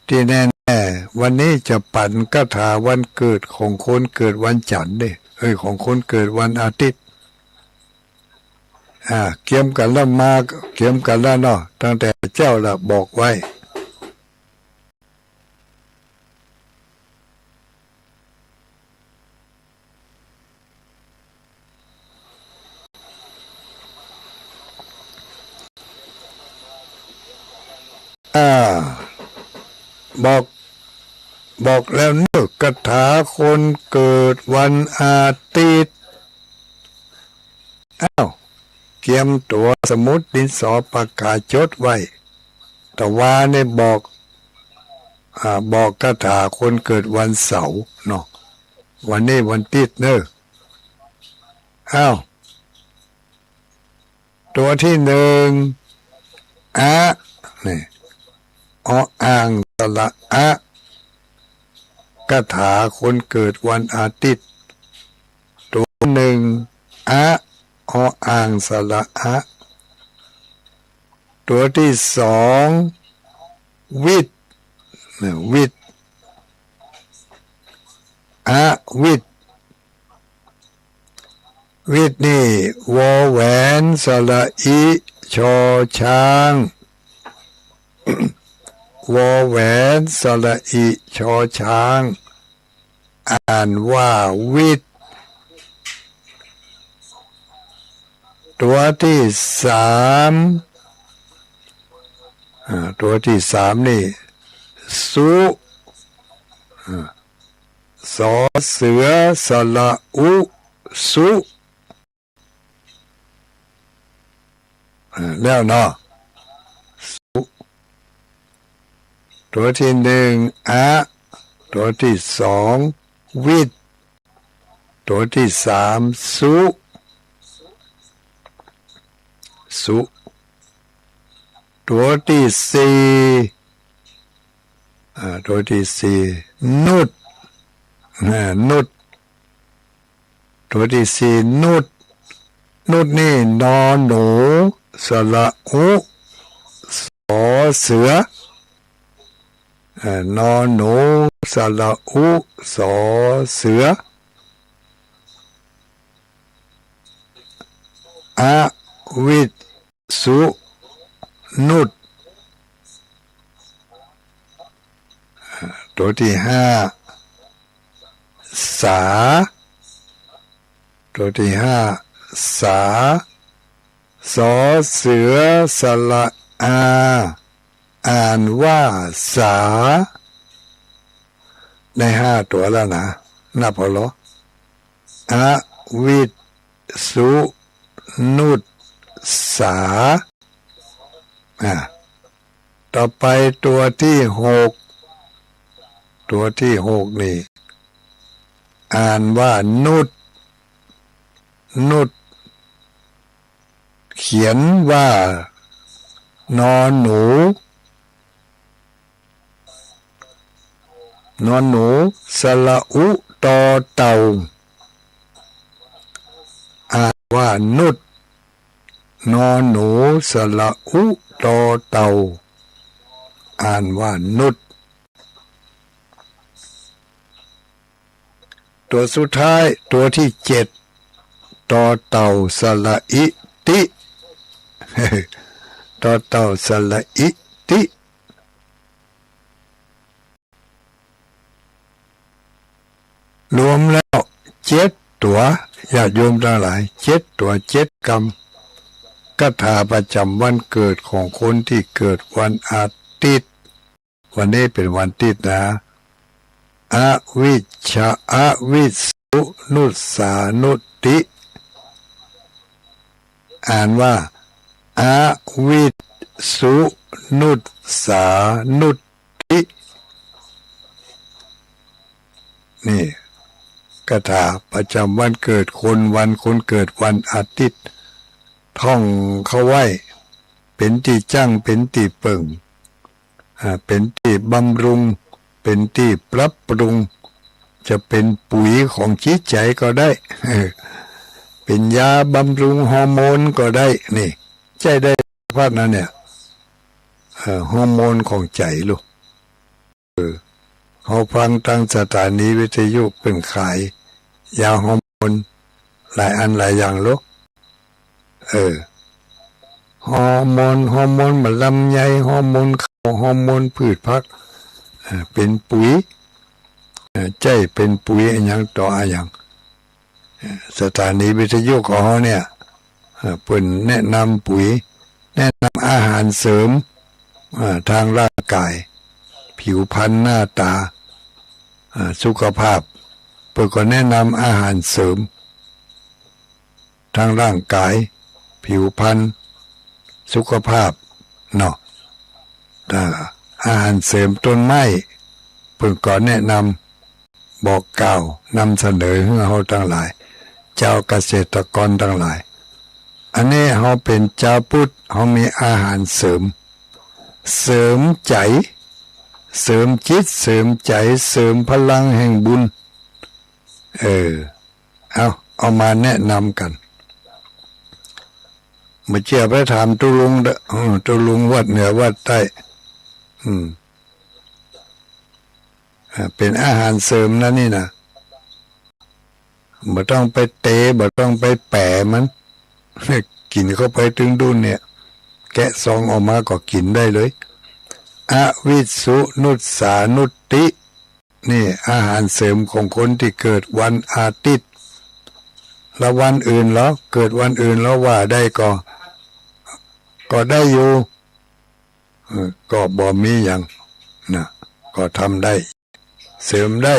ที่แน่ๆวันนี้จะปั่นคาถาวันเกิดของคนเกิดวันจันทร์ของคนเกิดวันอาทิตย์เกี่ยมกันแล้วมาเกี่ยมกันแล้วเนาะตั้งแต่เจ้าละบอกไว้บอกแล้วเนื้อกถาคนเกิดวันอาทิตย์ ตรียมตัวสมุดดินสอปากกาจดไว้แต่ว่าเนี่ยบอกคาถาคนเกิดวันเสาร์เนาะวันนี้วันติดเนอะอ้าวตัวที่หนึ่งนี่อ่างสระคาถาคนเกิดวันอาทิตย์ตัวหนึ่งอ่างสระตัวที่สองวิทย์วิทย์วิทย์วิทย์นี่วอแหวนสระอีชอช้างวอแหวนสระอีชอช้างอ่านว่าวิทย์ตัวที่สามนี่สุสอเสือสระอุสุแล้วเนาะสุตัวที่หนึ่งตัวที่สองวิทย์ตัวที่สามสุตัวที่สี่นุดตัวที่สี่นุดนี่นอนหนูสระอุสอเสือนอนหนูสระอุสอเสือวิทสุนุดตัวที่ห้าสาตัวที่ห้าสาสอเสือสระอ่านว่าสาได้ห้าตัวแล้วนะนับพอหรอวิทสุนุดสาต่อไปตัวที่หกนี่อ่านว่านุดเขียนว่านอนหนูสระอุตอเต่าอ่านว่านุดนอนหนูสระอุตอเต่าอ่านว่านุดตัวสุดท้ายตัวที่เจ็ดต่อเต่าสระอิติต่อเต่าสระอิติรวมแล้วเจ็ดตัวญาติโยมทั้งหลาย7 ตัว7 กรรมคาถาประจำวันเกิดของคนที่เกิดวันอาทิตย์วันนี้เป็นวันอาทิตย์นะอวิชชาอวิสุนุสานุติอ่านว่าอวิสุนุสานุตินี่คาถาประจำวันเกิดคนเกิดวันอาทิตย์ท่องเข้าไว้เป็นที่จังเป็นที่เปิ่งเป็นที่บำรุงเป็นที่ปรับปรุงจะเป็นปุ๋ยของจิตใจก็ได้เป็นยาบำรุงฮอร์โมนก็ได้นี่ใจได้พาดนะเนี่ยฮอร์โมนของใจลูกเขาฟังทางสถานีวิทยุเป็นขายยาฮอร์โมนหลายอันหลายอย่างลูกฮอร์โมนมันลำไยฮอร์โมนข้าวฮอร์โมนพืชผักเป็นปุ๋ยใจเป็นปุ๋ยอย่างต่ออย่างสถานีวิทยุของเขาเนี่ยเปิ่นแนะนำปุ๋ยแนะนำอาหารเสริมทางร่างกายผิวพรรณหน้าตาสุขภาพเปิ่นก็แนะนำอาหารเสริมทางร่างกาย ผิวพรรณสุขภาพเนาะถ้าอาหารเสริมต้นไม้เพิ่งก่อนแนะนำบอกกล่าวนำเสนอให้เราทั้งหลายเจ้าเกษตรกรทั้งหลายอันนี้เราเป็นเจ้าพุทธเรามีอาหารเสริมใจเสริมจิตเสริมใจเสริมพลังแห่งบุญเอามาแนะนำกันเมื่อเจ้าไปถามตุลุงตุลุงวัดเหนือวัดใต้เป็นอาหารเสริมนะนี่นะบ่ต้องไปเตะบ่ต้องไปแปะมันกินเข้าไปถึงดุนเนี่ยแกะซองออกมาก็กินได้เลยอวิสสุนุสสานุตตินี่อาหารเสริมของคนที่เกิดวันอาทิตย์แล้ววันอื่นแล้วเกิดวันอื่นแล้วว่าได้ก็ได้อยู่ก็บ่มีอย่างนะก็ทำได้เสริมได้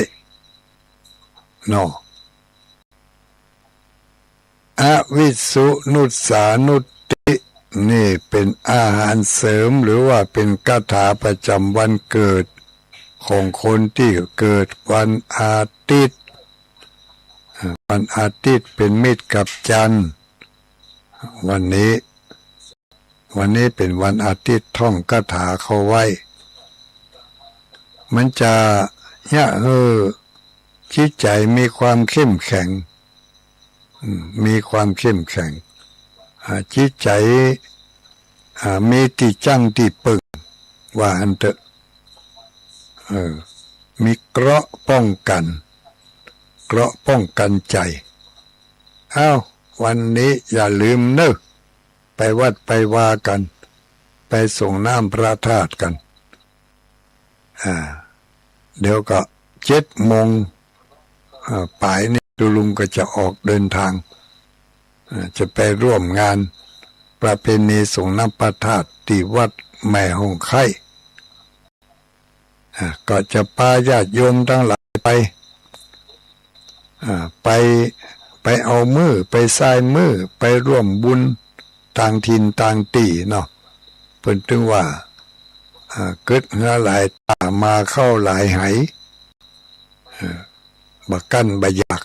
เนาะอวิสสุนุสสานุตตินี่เป็นอาหารเสริมหรือว่าเป็นคาถาประจำวันเกิดของคนที่เกิดวันอาทิตย์วันอาทิตย์เป็นมิตรกับจันทร์วันนี้เป็นวันอาทิตย์ท่องคาถาเข้าไว้มันจะจิตใจมีความเข้มแข็งมีความเข้มแข็งจิตใจมีที่จังที่ปึงว่าอันเถอะมีเกราะป้องกันใจวันนี้อย่าลืมเนอะไปวัดไปวากันไปส่งน้ำพระธาตุกันเดี๋ยวก็7 โมงป่ายนี่ตุลุงก็จะออกเดินทางจะไปร่วมงานประเพณีส่งน้ำพระธาตุที่วัดแม่หงไข่ก็จะพาญาติโยมทั้งหลายไปเอามือไปสายมือไปร่วมบุญต่างถิ่นต่างตีเนาะเพิ่นถึงว่าเกิดเหือหลายตามาเข้าหลายไหบักกันบอยาก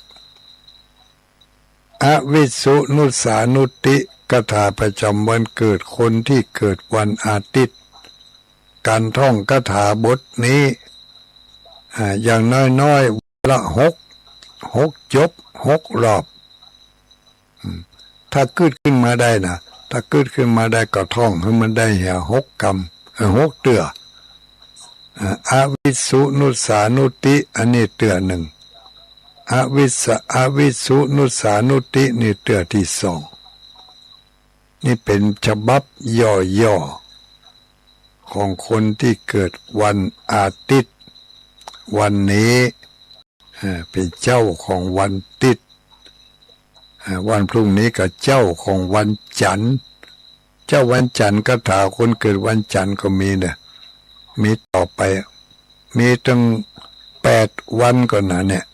อวิสสุนุสสานุตติคาถาประจำวันเกิดคนที่เกิดวันอาทิตย์การท่องคาถาบทนี้อย่างน้อยๆละหกจบ6 รอบถ้าขึ้นมาได้นะถ้าขึ้นมาได้ก็ท่องให้มันได้6 กำ6 เตืออวิสสุนุสสานุตติอันนี้เตือ1อวิสสุนุสสานุตตินี่เตือที่2นี่เป็นฉบับย่อๆของคนที่เกิดวันอาทิตย์วันนี้เป็นเจ้าของวันอาทิตย์วันพรุ่งนี้ก็เจ้าของวันจันทร์เจ้าวันจันทร์คาถาคนเกิดวันจันทร์ก็มีเนี่ยมีต่อไปมีตั้ง8 วันก่อนนะเนี่ย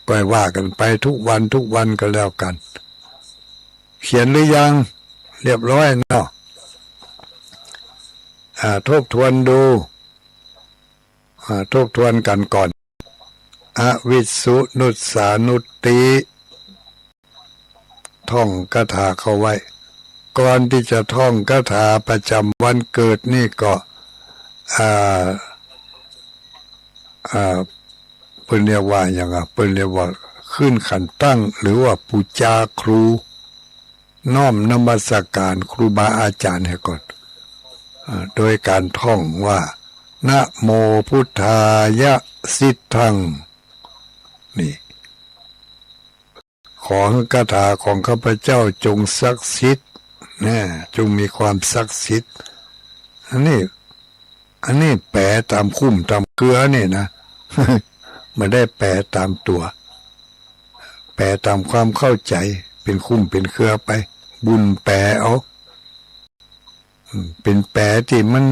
ก็ว่ากันไปทุกวันก็แล้วกันเขียนหรือยังเรียบร้อยเนาะทบทวนดูทบทวนกันก่อนอวิสสุนุสสานุตติท่องคาถาเข้าไว้ก่อนที่จะท่องคาถาประจำวันเกิดนี่ก็เพิ่นเรียกว่าอย่างเพิ่นเรียกว่าขึ้นขันตั้งหรือว่าปูจาครูน้อมนมัสการครูบาอาจารย์ให้ก่อนโดยการท่องว่านะโมพุทธายะสิทธังนี่ขอให้คาถาของข้าพเจ้าจงศักดิ์สิทธิ์จงมีความศักดิ์สิทธิ์อันนี้แปลตามคุ้มตามเกลือนี่นะ ไม่ได้แปลตามตัวแปลตามความเข้าใจเป็นคุ้มเป็นเครือไปบุญแปลเอาเป็นแปลที่มัน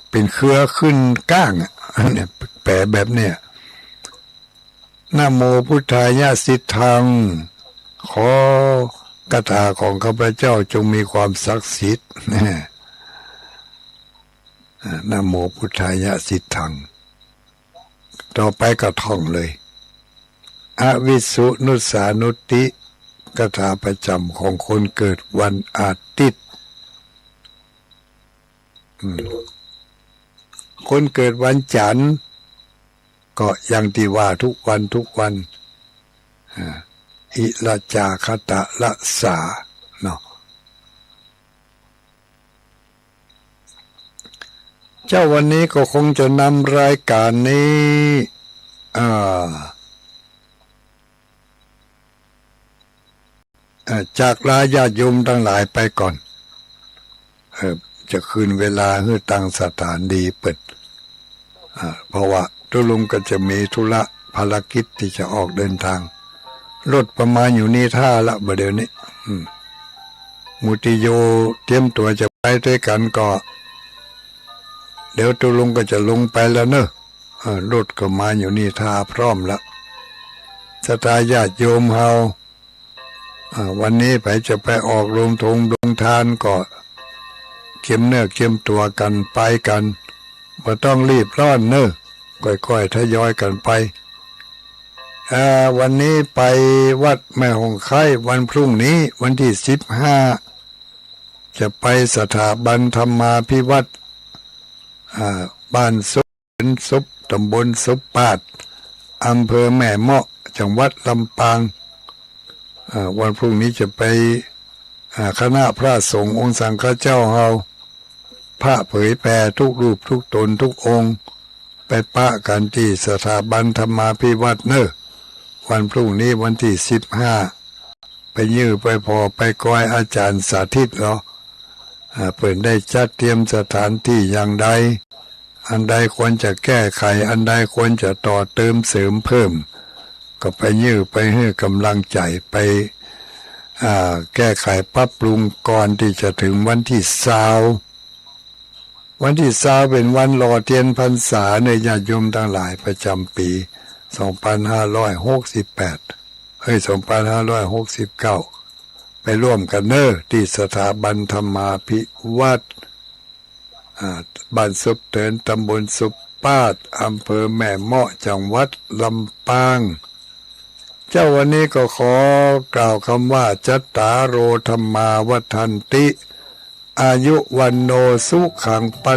เป็นเครือขึ้นก้างอันเนี้ยแปลแบบเนี้ยนะโมพุทธายะสิทธัง ขอกถาของข้าพเจ้าจงมีความศักดิ์สิทธิ์นะโมพุทธายะสิทธังต่อไปก็ท่องเลยอวิสุนุสานุติคาถาประจำของคนเกิดวันอาทิตย์คนเกิดวันจันทร์ก็อย่างที่ว่าทุกวันอิละจาคตะละสาเนาะเจ้าวันนี้ก็คงจะนำรายการนี้จากลาญาติโยมทั้งหลายไปก่อนจะคืนเวลาให้ตั้งสถานดีเปิดเพราะว่าตุลุงก็จะมีธุระภารกิจที่จะออกเดินทางรถประมาณอยู่นี่ท่าละบ่เดี๋ยวนี้มุติโยเตรียมตัวจะไปด้วยกันก็เดี๋ยวตุลุงก็จะลงไปแล้วเนอะรถก็มาอยู่นี่ท่าพร้อมละสตาญาติโยมเฮาวันนี้ไปจะไปออกโรงทงโรงทานก็เข้มเนื้อเข้มตัวกันไปกันบ่ต้องรีบร้อนเนอะค่อยๆทยอยกันไปวันนี้ไปวัดแม่หงไข่วันพรุ่งนี้วันที่15จะไปสถาบันธรรมาภิวัตรบ้านซุปตำบลซุปปาดอำเภอแม่เมาะจังหวัดลำปางวันพรุ่งนี้จะไปคณะพระสงฆ์องค์สังฆเจ้าเฮาพระเผยแผ่ทุกรูปทุกตนทุกองค์ไปปะกันที่สถาบันธรรมาภิวัตรเนอะวันพรุ่งนี้วันที่15ไปยื้อไปพอไปก้อยอาจารย์สาธิตเหรอเปิดได้จัดเตรียมสถานที่อย่างใดอันใดควรจะแก้ไขอันใดควรจะต่อเติมเสริมเพิ่มก็ไปยื้อไปให้กำลังใจไปแก้ไขปรับปรุงก่อนที่จะถึงวันที่20วันที่20เป็นวันหล่อเทียนพรรษาในญาติโยมทั้งหลายประจำปี2568 2569ไปร่วมกันเนอที่สถาบันธรรมาภิวัตรบ้านซุปเถินตำบลซุปปาดอำเภอแม่เมาะจังหวัดลำปางเจ้าวันนี้ก็ขอกล่าวคำว่าจัตตาโรธรรมาวัฏันติอายุวันโนสุขังปะ